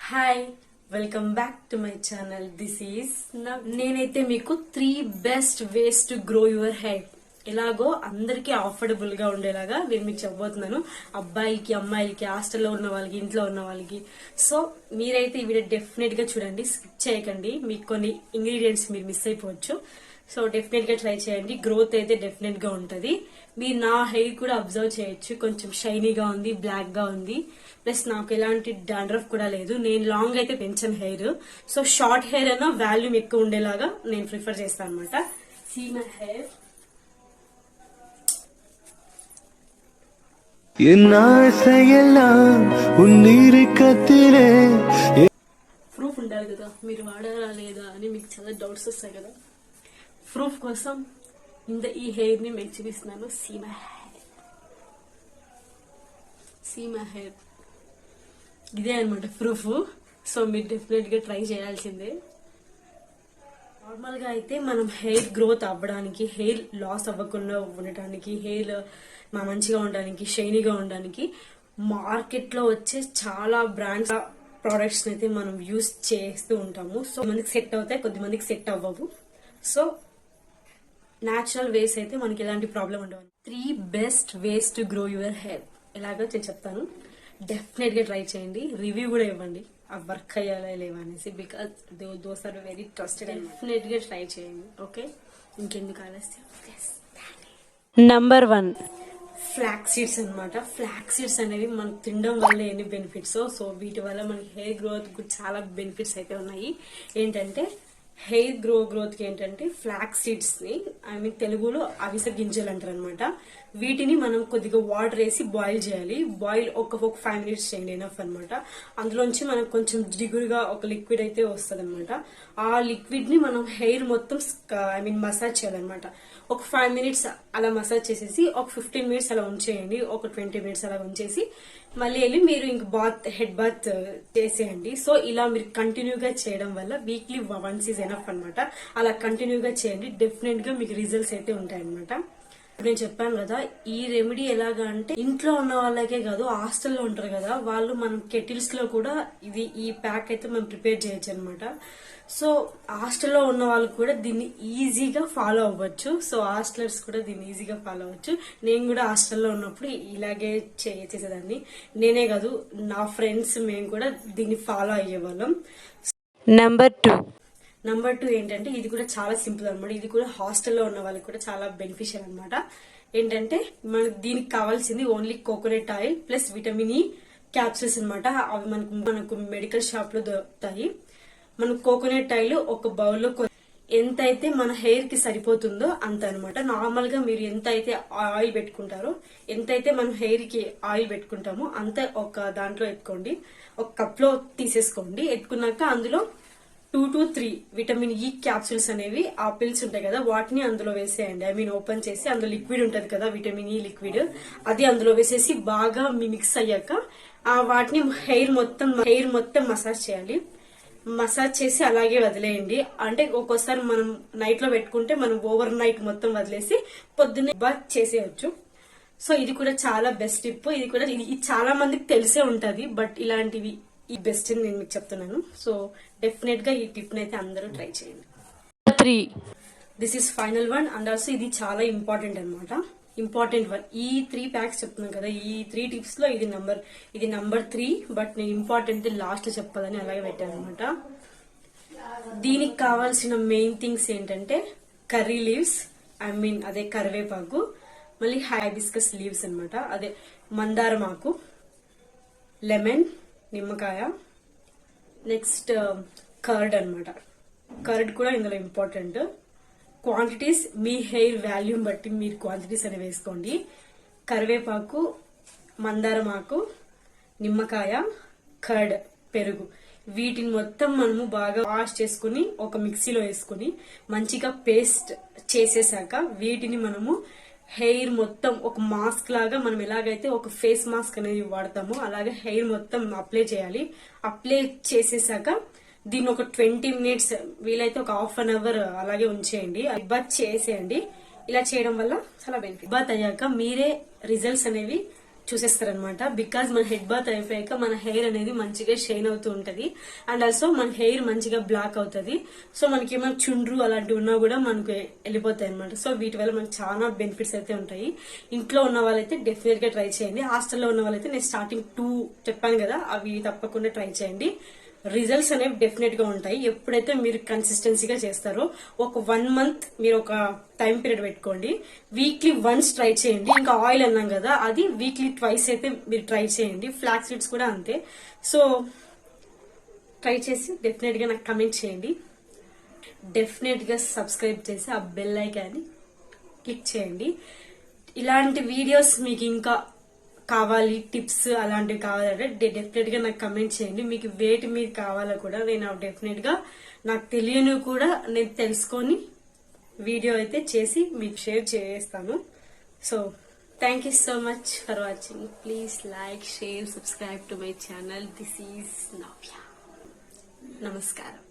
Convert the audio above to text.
Hi, welcome back to my channel. This is నేనైతే మీకు 3 best ways to grow your hair ఎలాగో అందరికీ affordable గా ఉండేలాగా నేను మీకు చెప్పబోతున్నాను. అబ్బాయిలకి, అమ్మాయిలకి, హాస్టల్లో ఉన్న వాళ్ళకి, ఇంట్లో ఉన్న వాళ్ళకి. సో మీరైతే ఈ వీడియో డెఫినెట్ గా చూడండి, స్కిప్ చేయకండి. మీకు కొన్ని ఇంగ్రీడియంట్స్ మీరు మిస్ అయిపోవచ్చు. సో డెఫినెట్ గా ట్రై చేయండి. గ్రోత్ అయితే డెఫినెట్ గా ఉంటది. మీరు నా హెయిర్ కూడా అబ్జర్వ్ చేయొచ్చు. కొంచెం షైనీగా ఉంది, బ్లాక్ గా ఉంది. ప్లస్ నాకు ఎలాంటి డాండ్రఫ్ కూడా లేదు. నేను లాంగ్ అయితే పెంచాను హెయిర్. సో షార్ట్ హెయిర్ అయినా వాల్యూమ్ ఎక్కువ ఉండేలాగా నేను ప్రిఫర్ చేస్తాను అనమాట. See my hair. ప్రూఫ్ ఉండాలి కదా, మీరు వాడారా లేదా అని మీకు చాలా డౌట్స్ వస్తాయి కదా. ప్రూఫ్ కోసం ఈ హెయిర్ ని మీకు చూపిస్తున్నాను. See my hair. ఇదే అనమాట ప్రూఫ్. సో మీరు డెఫినెట్ గా ట్రై చేయాల్సిందే. నార్మల్ గా అయితే మనం హెయిర్ గ్రోత్ అవ్వడానికి, హెయిర్ లాస్ అవ్వకుండా ఉండటానికి, హెయిర్ మంచిగా ఉండడానికి, షైనీగా ఉండడానికి మార్కెట్ లో వచ్చే చాలా బ్రాండ్స్ ప్రొడక్ట్స్ అయితే మనం యూజ్ చేస్తూ ఉంటాము. సో మందికి సెట్ అవుతాయి, కొద్దిమందికి సెట్ అవ్వవు. సో న్యాచురల్ వేస్ అయితే మనకి ఎలాంటి ప్రాబ్లం ఉండవు. 3 best ways to grow your hair ఎలాగో నేను చెప్తాను. డెఫినెట్ గా ట్రై చేయండి. రివ్యూ కూడా ఇవ్వండి ఆ వర్క్ అయ్యాలా లేవా అనేసి. Because those are very trusted. Definite గా ట్రై చేయండి. ఓకే, ఇంకెందుకు ఆలస్యం. నంబర్ 1 ఫ్లాక్స్ సీడ్స్ అనమాట. ఫ్లాక్స్ సీడ్స్ అనేవి మనకు తినడం వల్ల ఎన్ని బెనిఫిట్స్. సో వీటి వల్ల మనకి హెయిర్ గ్రోత్ కు చాలా బెనిఫిట్స్ అయితే ఉన్నాయి. ఏంటంటే హెయిర్ గ్రోత్ కి ఏంటంటే ఫ్లాక్స్ సీడ్స్ ని, తెలుగులో అవిసె గింజలు అంటారు అనమాట. వీటిని మనం కొద్దిగా వాటర్ వేసి బాయిల్ చేయాలి. బాయిల్ ఒక 5 మినిట్స్ చేయండి, ఎనఫ్ అనమాట. అందులోంచి మనకు కొంచెం జిగురుగా ఒక లిక్విడ్ అయితే వస్తుంది అనమాట. ఆ లిక్విడ్ ని మనం హెయిర్ మొత్తం మసాజ్ చేయాలన్నమాట. ఒక 5 మినిట్స్ అలా మసాజ్ చేసేసి ఒక 15 మినిట్స్ అలా ఉంచేయండి. ఒక 20 మినిట్స్ అలా ఉంచేసి మళ్ళీ వెళ్ళి మీరు ఇంక హెడ్ బాత్ చేసేయండి. సో ఇలా మీరు కంటిన్యూగా చేయడం వల్ల వీక్లీ వన్స్ ఈజ్ ఎనఫ్ అనమాట. అలా కంటిన్యూగా చేయండి. డెఫినెట్ గా మీకు రిజల్ట్స్ అయితే ఉంటాయన్నమాట. నేను చెప్పాను కదా, ఈ రెమెడీ ఎలాగా అంటే ఇంట్లో ఉన్న వాళ్ళకే కాదు, హాస్టల్లో ఉంటారు కదా వాళ్ళు, మనం కెటిల్స్ లో కూడా ఈ ప్యాక్ అయితే మనం ప్రిపేర్ చేయొచ్చు అనమాట. సో హాస్టల్లో ఉన్న వాళ్ళు కూడా దీన్ని ఈజీగా ఫాలో అవ్వచ్చు. సో హాస్టలర్స్ కూడా దీన్ని ఈజీగా ఫాలో అవ్వచ్చు. నేను కూడా హాస్టల్లో ఉన్నప్పుడు ఇలాగే చేసేదాన్ని. నేనే కాదు, నా ఫ్రెండ్స్ మేము కూడా దీన్ని ఫాలో అయ్యేవాళ్ళం. నంబర్ 2 ఏంటంటే ఇది కూడా చాలా సింపుల్ అనమాట. ఇది కూడా హాస్టల్లో ఉన్న వాళ్ళకి కూడా చాలా బెనిఫిషియల్ అనమాట. ఏంటంటే మనకు దీనికి కావాల్సింది only coconut oil plus vitamin E capsules అనమాట. అవి మనకు మెడికల్ షాప్ లో దొరుకుతాయి. మనం కోకోనట్ ఆయిల్ ఒక బౌల్లో ఎంతైతే మన హెయిర్ కి సరిపోతుందో అంత అనమాట. నార్మల్ గా మీరు ఎంత అయితే ఆయిల్ పెట్టుకుంటారో, ఎంతైతే మనం హెయిర్ కి ఆయిల్ పెట్టుకుంటామో అంత ఒక దాంట్లో ఎత్తుకోండి. ఒక కప్ లో తీసేసుకోండి. ఎత్తుకున్నాక అందులో 2 to 3 విటమిన్ ఈ క్యాప్సూల్స్ అనేవి, ఆ పిల్స్ ఉంటాయి కదా, వాటిని అందులో వేసేయండి. ఓపెన్ చేసి అందులో లిక్విడ్ ఉంటది కదా, విటమిన్ ఈ లిక్విడ్, అది అందులో వేసేసి బాగా మిక్స్ అయ్యాక వాటిని హెయిర్ మొత్తం మసాజ్ చేయాలి. మసాజ్ చేసి అలాగే వదిలేయండి. అంటే ఒక్కోసారి మనం నైట్ లో పెట్టుకుంటే మనం ఓవర్ నైట్ మొత్తం వదిలేసి పొద్దున్నే బాత్ చేసేయచ్చు. సో ఇది కూడా చాలా బెస్ట్ టిప్. ఇది చాలా మందికి తెలిసే ఉంటది, బట్ ఇలాంటివి ఈ బెస్ట్ అని నేను మీకు చెప్తున్నాను. సో డెఫినెట్ గా ఈ టిప్ అయితే అందరూ ట్రై చేయండి. 3 this is final one. And also ఇది చాలా ఇంపార్టెంట్ అనమాట. Important one. ఈ 3 ప్యాక్స్ చెప్తున్నాను కదా, ఈ 3 టిప్స్ లో ఇది నంబర్ 3. బట్ నేను ఇంపార్టెంట్ లాస్ట్ లో చెప్పాలని అలాగే పెట్టాను అనమాట. దీనికి కావాల్సిన మెయిన్ థింగ్స్ ఏంటంటే కర్రీ లీవ్స్, అదే కరివేపాకు, మళ్ళీ హైబిస్కస్ లీవ్స్ అనమాట, అదే మందారం ఆకు, లెమన్, నిమ్మకాయ, నెక్స్ట్ కర్డ్ అనమాట. కర్డ్ కూడా ఇందులో ఇంపార్టెంట్. క్వాంటిటీస్ మీ హెయిర్ వాల్యూమ్ బట్టి మీరు క్వాంటిటీస్ అనేవి వేసుకోండి. కరివేపాకు, మందారం ఆకు, నిమ్మకాయ, కర్డ్, పెరుగు, వీటిని మొత్తం మనము బాగా వాష్ చేసుకుని ఒక మిక్సీలో వేసుకుని మంచిగా పేస్ట్ చేసేసాక వీటిని మనము హెయిర్ మొత్తం ఒక మాస్క్ లాగా, మనం ఎలాగైతే ఒక ఫేస్ మాస్క్ అనేది వాడతామో అలాగే హెయిర్ మొత్తం అప్లై చేయాలి. అప్లై చేసేసాక దీన్ని ఒక 20 మినిట్స్, వీలైతే ఒక హాఫ్ అన్ అవర్ అలాగే ఉంచేయండి. బాత్ చేసేయండి. ఇలా చేయడం వల్ల చాలా బెనిఫిట్. బాత్ అయ్యాక మీరే రిజల్ట్స్ అనేవి చూసేస్తారనమాట. బికాజ్ మన హెడ్ బాత్ అయిపోయాక మన హెయిర్ అనేది మంచిగా షైన్ అవుతూ ఉంటది. అండ్ ఆల్సో మన హెయిర్ మంచిగా బ్లాక్ అవుతుంది. సో మనకి ఏమైనా చుండ్రు అలాంటివి ఉన్నా కూడా మనకు వెళ్ళిపోతాయి అనమాట. సో వీటి వల్ల మనకి చాలా బెనిఫిట్స్ అయితే ఉంటాయి. ఇంట్లో ఉన్న వాళ్ళైతే డెఫినెట్ గా ట్రై చేయండి. హాస్టల్లో ఉన్న వాళ్ళైతే నేను స్టార్టింగ్ 2 చెప్పాను కదా, అవి తప్పకుండా ట్రై చేయండి. రిజల్ట్స్ అనేవి డెఫినెట్ గా ఉంటాయి ఎప్పుడైతే మీరు కన్సిస్టెన్సీగా చేస్తారో. ఒక 1 మంత్ మీరు ఒక టైం పీరియడ్ పెట్టుకోండి. వీక్లీ వన్స్ ట్రై చేయండి. ఇంకా ఆయిల్ అన్నాం కదా, అది వీక్లీ ట్వైస్ అయితే మీరు ట్రై చేయండి. ఫ్లాక్స్ సీడ్స్ కూడా అంతే. సో ట్రై చేసి డెఫినెట్ గా నాకు కమెంట్ చేయండి. డెఫినెట్ గా సబ్స్క్రైబ్ చేసి ఆ బెల్ ఐకాన్ని క్లిక్ చేయండి. ఇలాంటి వీడియోస్ మీకు ఇంకా కావాలి, టిప్స్ అలాంటివి కావాలంటే డెఫినెట్ గా నాకు కమెంట్ చేయండి. మీకు వేటి మీద కావాలో కూడా నేను డెఫినెట్ గా నాకు తెలియని కూడా నేను తెలుసుకొని వీడియో అయితే చేసి మీకు షేర్ చేస్తాను. So thank you so much for watching. Please like, share, subscribe to my channel. This is Navya. నమస్కారం.